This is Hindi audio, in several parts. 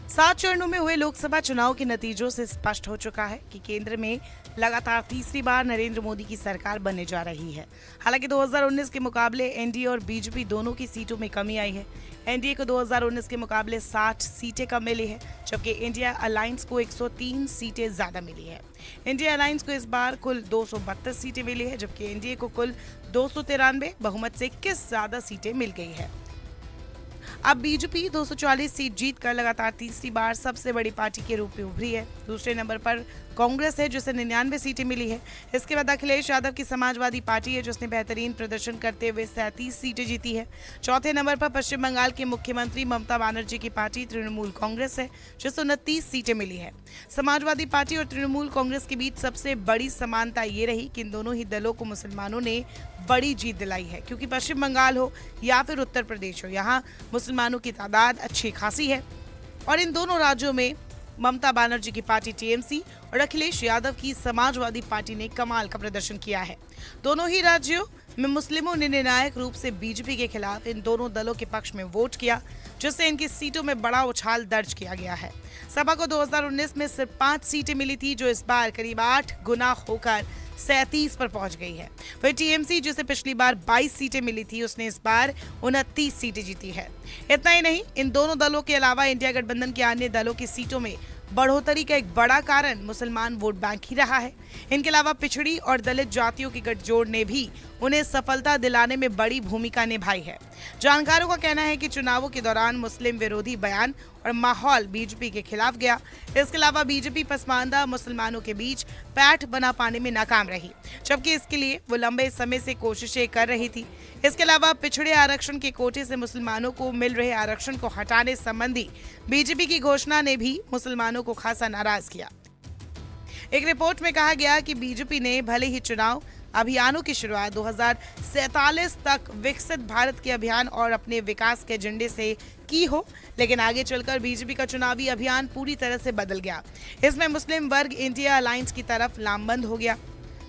7 चरणों में हुए लोकसभा चुनाव के नतीजों से स्पष्ट हो चुका है कि केंद्र में लगातार तीसरी बार नरेंद्र मोदी की सरकार बनने जा रही है। हालांकि 2019 के मुकाबले एनडीए और बीजेपी दोनों की सीटों में कमी आई है। एनडीए को 2019 के मुकाबले 60 सीटें कम मिली है, जबकि इंडिया अलायंस को 103 सीटें ज्यादा मिली है। इंडिया अलायंस को इस बार कुल 232 सीटें मिली है, जबकि एनडीए को कुल 293 बहुमत से 21 ज्यादा सीटें मिल गई है। अब बीजेपी 240 सीट जीतकर लगातार तीसरी बार सबसे बड़ी पार्टी के रूप में उभरी है। दूसरे नंबर पर कांग्रेस है, जिसे 99 सीटें मिली है। इसके बाद अखिलेश यादव की समाजवादी पार्टी है, जिसने बेहतरीन प्रदर्शन करते हुए 37 सीटें जीती है। चौथे नंबर पर पश्चिम बंगाल के मुख्यमंत्री ममता बनर्जी की पार्टी तृणमूल कांग्रेस है, जिसे 29 सीटें मिली है। समाजवादी पार्टी और तृणमूल कांग्रेस के बीच सबसे बड़ी समानता ये रही कि इन दोनों ही दलों को मुसलमानों ने बड़ी जीत दिलाई है, क्योंकि पश्चिम बंगाल हो या फिर उत्तर प्रदेश हो, यहाँ मुसलमानों की तादाद अच्छी खासी है। और इन दोनों राज्यों में ममता बनर्जी की पार्टी टीएमसी और अखिलेश यादव की समाजवादी पार्टी ने कमाल का प्रदर्शन किया है। दोनों ही राज्यों में मुस्लिमों ने निर्णायक रूप से बीजेपी के खिलाफ इन दोनों दलों के पक्ष में वोट किया, जिससे इनकी सीटों में बड़ा उछाल दर्ज किया गया है। सपा को 2019 में सिर्फ 5 सीटें मिली थी, जो इस बार करीब 8 गुना होकर 37 पर पहुंच गई है। वही टीएमसी, जिसे पिछली बार 22 सीटें मिली थी, उसने इस बार 29 सीटें जीती है। इतना ही नहीं, इन दोनों दलों के अलावा इंडिया गठबंधन के अन्य दलों की सीटों में बढ़ोतरी का एक बड़ा कारण मुसलमान वोट बैंक ही रहा है। इनके अलावा पिछड़ी और दलित जातियों की गठजोड़ ने भी उन्हें सफलता दिलाने में बड़ी भूमिका निभाई है। जानकारों का कहना है कि चुनावों के दौरान मुस्लिम विरोधी बयान और माहौल बीजेपी के खिलाफ गया। इसके अलावा बीजेपी पसमानदा मुसलमानों के बीच पैठ बना पाने में नाकाम रही, जबकि इसके लिए वो लंबे समय से कोशिशें कर रही थी। इसके अलावा पिछड़े आरक्षण के कोटे से मुसलमानों को मिल रहे आरक्षण को हटाने संबंधी बीजेपी की घोषणा ने भी मुसलमानों को खासा नाराज किया। एक रिपोर्ट में कहा गया कि बीजेपी ने भले ही चुनाव अभियानों की शुरुआत 2047 तक विकसित भारत के अभियान और अपने विकास के एजेंडे से की हो, लेकिन आगे चलकर बीजेपी का चुनावी अभियान पूरी तरह से बदल गया। इसमें मुस्लिम वर्ग इंडिया अलायंस की तरफ लामबंद हो गया।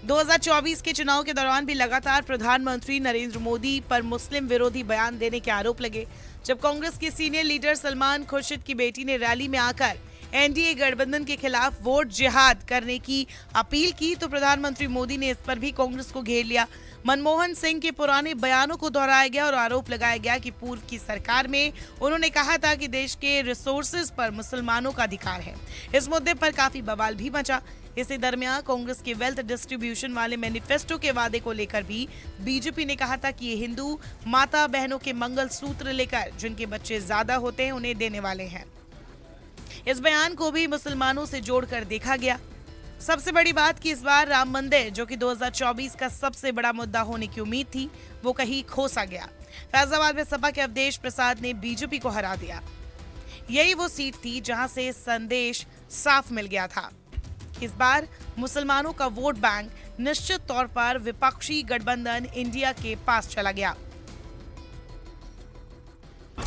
2024 के चुनाव के दौरान भी लगातार प्रधानमंत्री नरेंद्र मोदी पर मुस्लिम विरोधी बयान देने के आरोप लगे। जब कांग्रेस के सीनियर लीडर सलमान खुर्शीद की बेटी ने रैली में आकर एनडीए गठबंधन के खिलाफ वोट जिहाद करने की अपील की, तो प्रधानमंत्री मोदी ने इस पर भी कांग्रेस को घेर लिया। मनमोहन सिंह के पुराने बयानों को दोहराया गया और आरोप लगाया गया कि पूर्व की सरकार में उन्होंने कहा था कि देश के रिसोर्सेज पर मुसलमानों का अधिकार है। इस मुद्दे पर काफी बवाल भी मचा। इसी दरमियान कांग्रेस के वेल्थ डिस्ट्रीब्यूशन वाले मैनिफेस्टो के वादे को लेकर भी बीजेपी ने कहा था कि ये हिंदू माता बहनों के मंगल सूत्र लेकर जिनके बच्चे ज्यादा होते हैं उन्हें देने वाले हैं। इस बयान को भी मुसलमानों से जोड़कर देखा गया। सबसे बड़ी बात कि इस बार राम मंदिर, जो कि 2024 का सबसे बड़ा मुद्दा होने की उम्मीद थी, वो कहीं खोसा गया। फैजाबाद में सपा के अवधेश प्रसाद ने बीजेपी को हरा दिया। यही वो सीट थी जहां से संदेश साफ मिल गया था। इस बार मुसलमानों का वोट बैंक निश्चित तौर पर विपक्षी गठबंधन इंडिया के पास चला गया।